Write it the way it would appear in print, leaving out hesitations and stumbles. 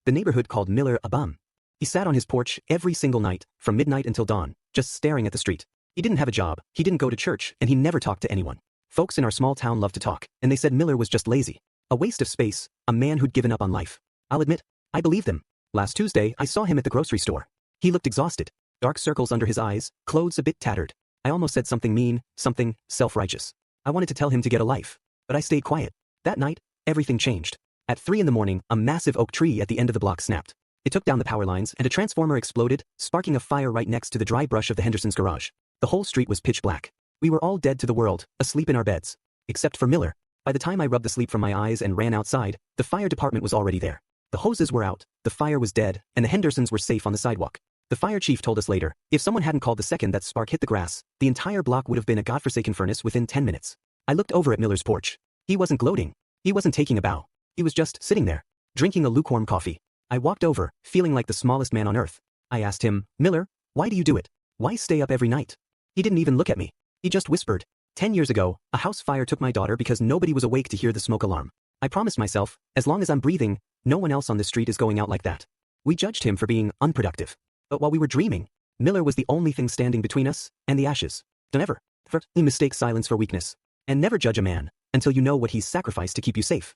The neighborhood called Miller a bum. He sat on his porch every single night, from midnight until dawn, just staring at the street. He didn't have a job, he didn't go to church, and he never talked to anyone. Folks in our small town loved to talk, and they said Miller was just lazy. A waste of space, a man who'd given up on life. I'll admit, I believed them. Last Tuesday, I saw him at the grocery store. He looked exhausted. Dark circles under his eyes, clothes a bit tattered. I almost said something mean, something self-righteous. I wanted to tell him to get a life, but I stayed quiet. That night, everything changed. At 3 in the morning, a massive oak tree at the end of the block snapped. It took down the power lines and a transformer exploded, sparking a fire right next to the dry brush of the Hendersons' garage. The whole street was pitch black. We were all dead to the world, asleep in our beds. Except for Miller. By the time I rubbed the sleep from my eyes and ran outside, the fire department was already there. The hoses were out, the fire was dead, and the Hendersons were safe on the sidewalk. The fire chief told us later, if someone hadn't called the second that spark hit the grass, the entire block would have been a godforsaken furnace within 10 minutes. I looked over at Miller's porch. He wasn't gloating. He wasn't taking a bow. He was just sitting there, drinking a lukewarm coffee. I walked over, feeling like the smallest man on earth. I asked him, Miller, why do you do it? Why stay up every night? He didn't even look at me. He just whispered, 10 years ago, a house fire took my daughter because nobody was awake to hear the smoke alarm. I promised myself, as long as I'm breathing, no one else on the street is going out like that. We judged him for being unproductive. But while we were dreaming, Miller was the only thing standing between us and the ashes. Don't ever mistake silence for weakness. And never judge a man until you know what he's sacrificed to keep you safe.